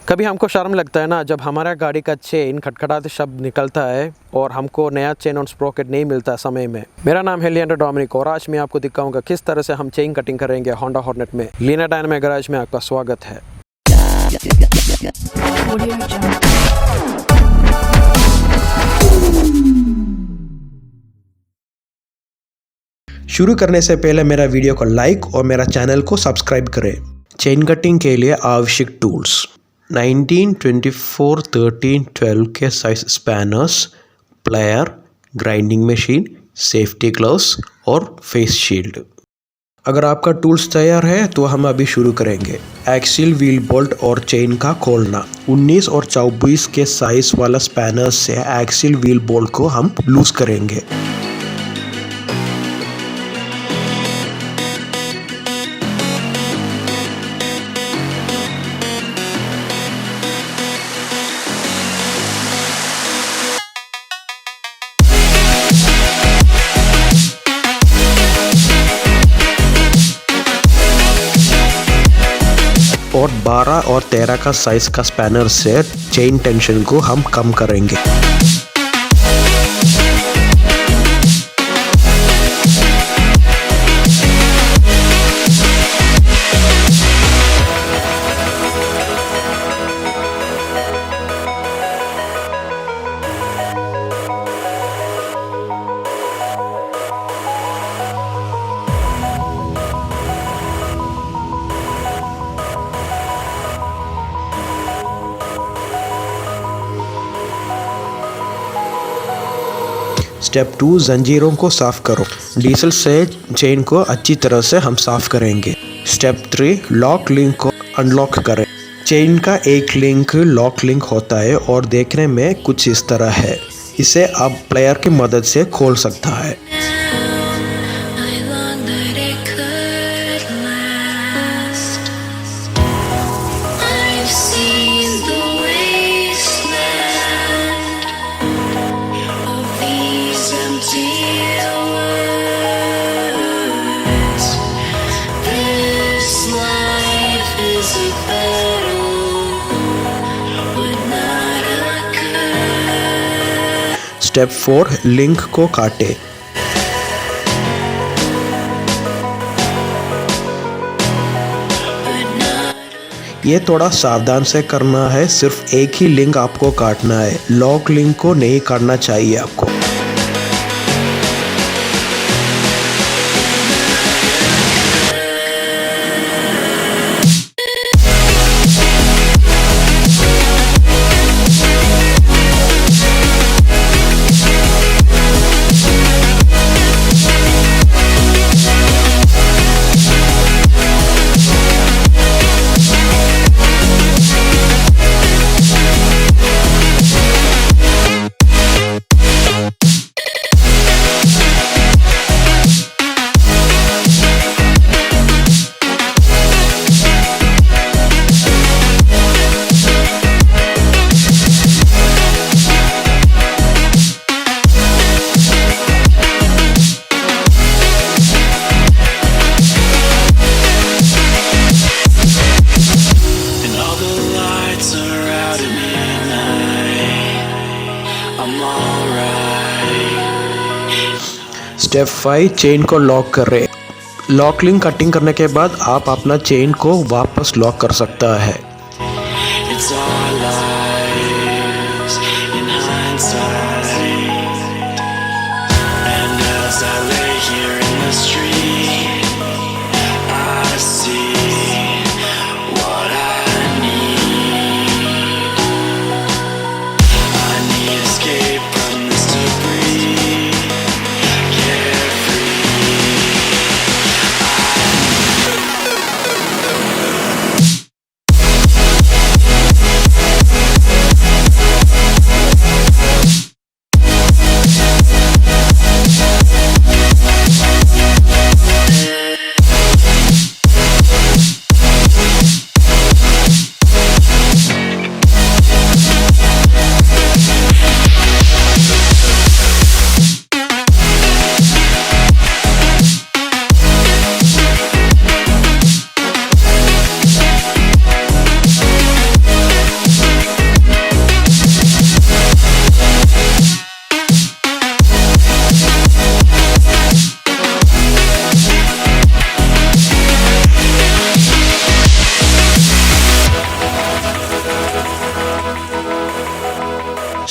कभी हमको शर्म लगता है ना जब हमारा गाड़ी का चेन खटखटाते शब्द निकलता है और हमको नया चेन और स्प्रोकेट नहीं मिलता समय में। मेरा नाम है लिएंडर डोमिनिक और आज मैं आपको दिखाऊंगा किस तरह से हम चेन कटिंग करेंगे होंडा हॉर्नेट में। लीना डायनामिक गैराज में आपका स्वागत है। शुरू करने से पहले मेरा वीडियो को लाइक और मेरा चैनल को सब्सक्राइब करें। चेन कटिंग के लिए आवश्यक टूल्स 19, 24, 13, 12 के size spanners, player, grinding machine, safety gloves और फेस शील्ड। अगर आपका टूल्स तैयार है तो हम अभी शुरू करेंगे। एक्सिल व्हील बोल्ट और चेन का खोलना। 19 और 24 के साइज वाला स्पैनर से एक्सिल व्हील बोल्ट को हम लूज करेंगे। और 12 और 13 का साइज का स्पैनर से चेन टेंशन को हम कम करेंगे। स्टेप 2, जंजीरों को साफ करो। डीजल से चेन को अच्छी तरह से हम साफ करेंगे। स्टेप 3, लॉक लिंक को अनलॉक करें। चेन का एक लिंक लॉक लिंक होता है और देखने में कुछ इस तरह है। इसे आप प्लेयर की मदद से खोल सकता है। स्टेप 4, लिंक को काटे। ये थोड़ा सावधान से करना है, सिर्फ एक ही लिंक आपको काटना है, लॉक लिंक को नहीं काटना चाहिए आपको। स्टेप 5, चेन को लॉक करें। लॉक लिंक कटिंग करने के बाद आप अपना चेन को वापस लॉक कर सकता है।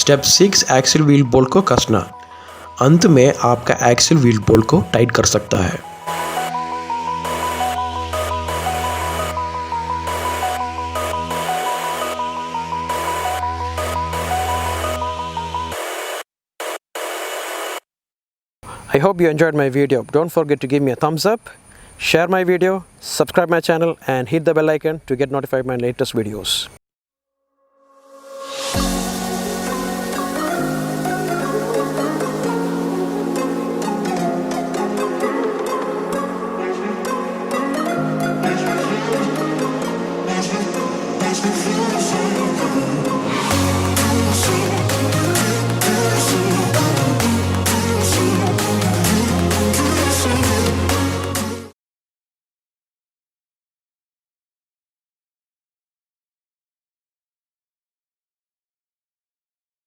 स्टेप 6 एक्सल व्हील बोल्ट को कसना। अंत में आपका एक्सल व्हील बोल्ट को टाइट कर सकता है। I hope you enjoyed my video. Don't forget to give me a thumbs up, share my video, subscribe my channel and hit the bell icon to get notified my latest videos.